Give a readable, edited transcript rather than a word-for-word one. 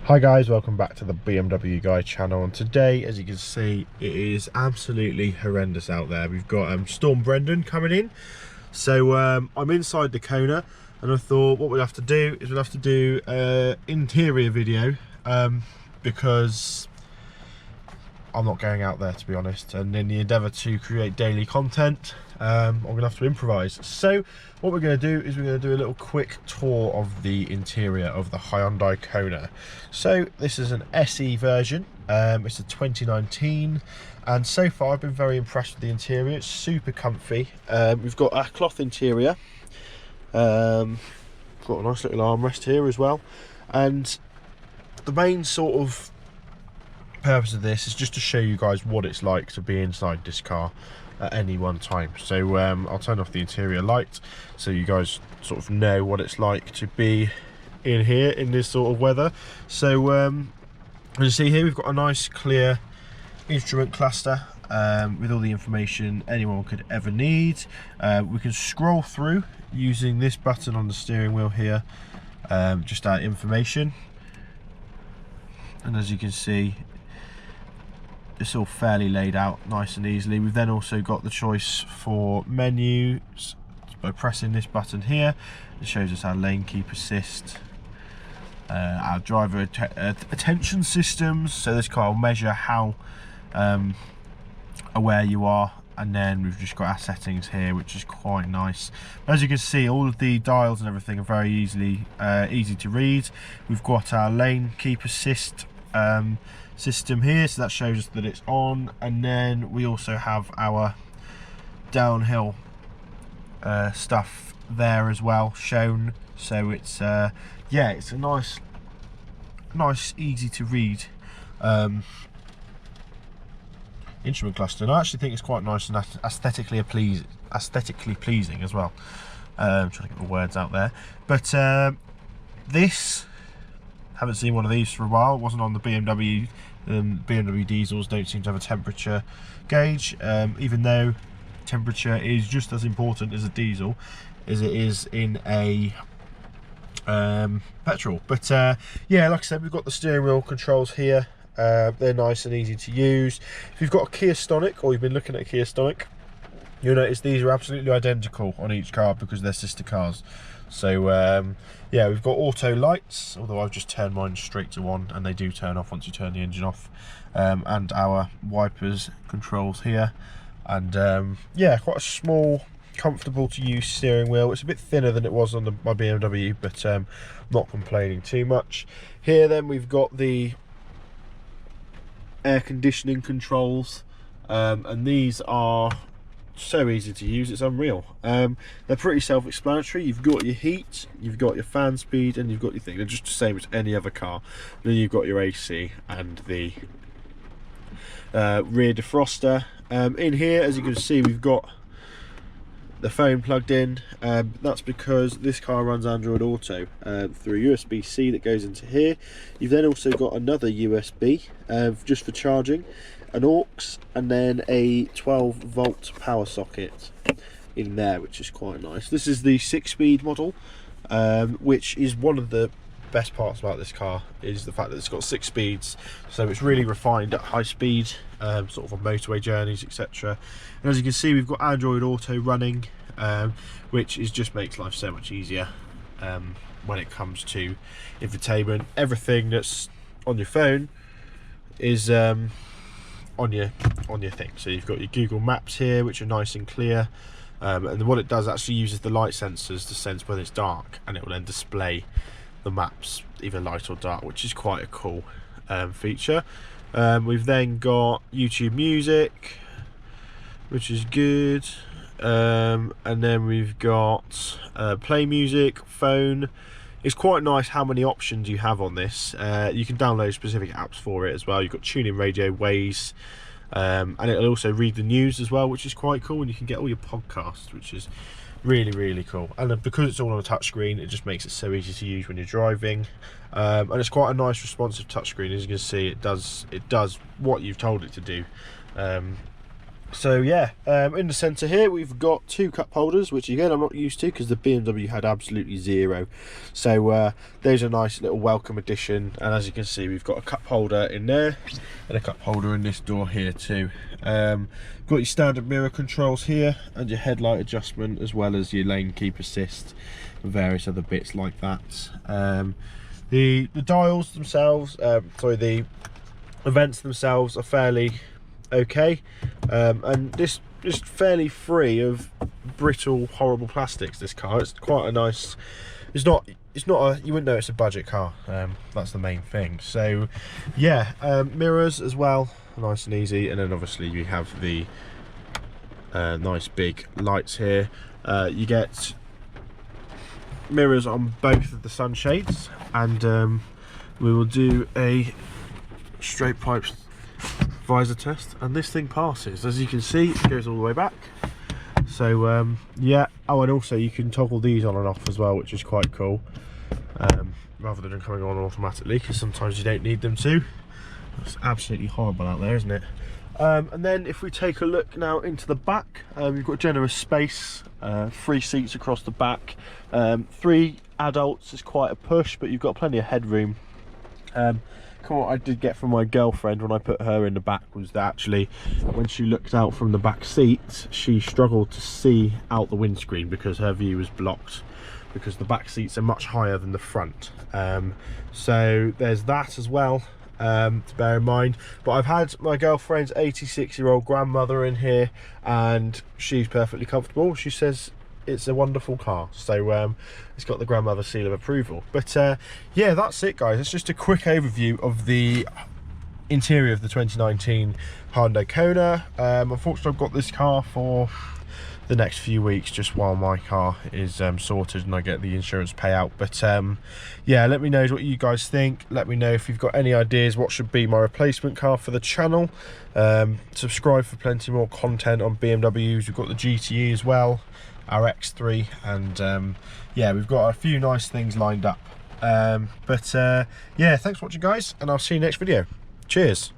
Hi guys, welcome back to the BMW Guy channel, and today, as you can see, it is absolutely horrendous out there. We've got Storm Brendan coming in, so I'm inside the Kona, and I thought what we'll have to do is we'll have to do an interior video because I'm not going out there, to be honest, and in the endeavour to create daily content, I'm going to have to improvise. So what we're going to do is we're going to do a little quick tour of the interior of the Hyundai Kona. So this is an SE version, it's a 2019, and so far I've been very impressed with the interior. It's super comfy. We've got a cloth interior, got a nice little armrest here as well, and the main sort of purpose of this is just to show you guys what it's like to be inside this car at any one time. So I'll turn off the interior light so you guys sort of know what it's like to be in here in this sort of weather. So as you see here, we've got a nice clear instrument cluster with all the information anyone could ever need. We can scroll through using this button on the steering wheel here, just our information, and as you can see, it's all fairly laid out nice and easily. We've then also got the choice for menus by pressing this button here. It shows us our lane keep assist, our driver attention systems, so this car will measure how aware you are, and then we've just got our settings here, which is quite nice. As you can see, all of the dials and everything are very easy to read. We've got our lane keep assist system here, so that shows us that it's on, and then we also have our downhill stuff there as well shown. So it's yeah, it's a nice easy to read instrument cluster, and I actually think it's quite nice and aesthetically pleasing as well. I'm trying to get the words out there, but this, haven't seen one of these for a while. It wasn't on the BMW. BMW diesels don't seem to have a temperature gauge, even though temperature is just as important as a diesel as it is in a petrol. But yeah, like I said, we've got the steering wheel controls here. They're nice and easy to use. If you've got a Kia Stonic, or you've been looking at a Kia Stonic, you'll notice these are absolutely identical on each car because they're sister cars. So yeah, we've got auto lights, although I've just turned mine straight to on, and they do turn off once you turn the engine off, and our wipers controls here, and yeah, quite a small, comfortable to use steering wheel. It's a bit thinner than it was on my BMW, but not complaining too much. Here then we've got the air conditioning controls, and these are so easy to use, it's unreal. They're pretty self-explanatory. You've got your heat, you've got your fan speed, and you've got your thing. They're just the same as any other car. Then you've got your AC and the rear defroster. In here, as you can see, we've got the phone plugged in. That's because this car runs Android Auto through USB-C that goes into here. You've then also got another USB just for charging, an aux, and then a 12-volt power socket in there, which is quite nice. This is the 6-speed model, which is one of the best parts about this car, is the fact that it's got 6 speeds, so it's really refined at high speed, sort of on motorway journeys, etc. And as you can see, we've got Android Auto running, which just makes life so much easier when it comes to infotainment. Everything that's on your phone is on your thing. So you've got your Google Maps here, which are nice and clear, and what it does actually uses the light sensors to sense whether it's dark, and it will then display the maps either light or dark, which is quite a cool feature. We've then got YouTube Music, which is good, and then we've got Play Music, Phone. It's quite nice how many options you have on this. You can download specific apps for it as well. You've got TuneIn Radio, Waze, and it'll also read the news as well, which is quite cool, and you can get all your podcasts, which is really cool. And because it's all on a touchscreen, it just makes it so easy to use when you're driving, and it's quite a nice responsive touchscreen. As you can see, it does what you've told it to do. So yeah, in the centre here we've got 2 cup holders, which again I'm not used to because the BMW had absolutely 0. So there's a nice little welcome addition, and as you can see we've got a cup holder in there and a cup holder in this door here too. Got your standard mirror controls here and your headlight adjustment, as well as your lane keep assist and various other bits like that. The dials themselves, the vents themselves are fairly okay, and this is fairly free of brittle, horrible plastics. This car, it's quite a nice. It's not a, you wouldn't know it's a budget car. That's the main thing. So yeah, mirrors as well, nice and easy, and then obviously you have the nice big lights here. You get mirrors on both of the sunshades, and we will do a straight pipes visor test, and this thing passes. As you can see, it goes all the way back. So yeah, oh, and also you can toggle these on and off as well, which is quite cool, rather than coming on automatically, because sometimes you don't need them to. It's absolutely horrible out there, isn't it? And then if we take a look now into the back, you've got generous space, 3 seats across the back. 3 adults is quite a push, but you've got plenty of headroom. What I did get from my girlfriend when I put her in the back was that actually when she looked out from the back seat, she struggled to see out the windscreen because her view was blocked, because the back seats are much higher than the front. So there's that as well to bear in mind. But I've had my girlfriend's 86-year-old grandmother in here and she's perfectly comfortable. She says it's a wonderful car, so it's got the grandmother seal of approval. But yeah, that's it guys. It's just a quick overview of the interior of the 2019 Hyundai Kona. Unfortunately I've got this car for the next few weeks, just while my car is sorted and I get the insurance payout. But yeah, let me know what you guys think. Let me know if you've got any ideas what should be my replacement car for the channel. Subscribe for plenty more content on BMWs. We've got the GTE as well, our X3, and yeah, we've got a few nice things lined up. Yeah, thanks for watching guys, and I'll see you next video. Cheers.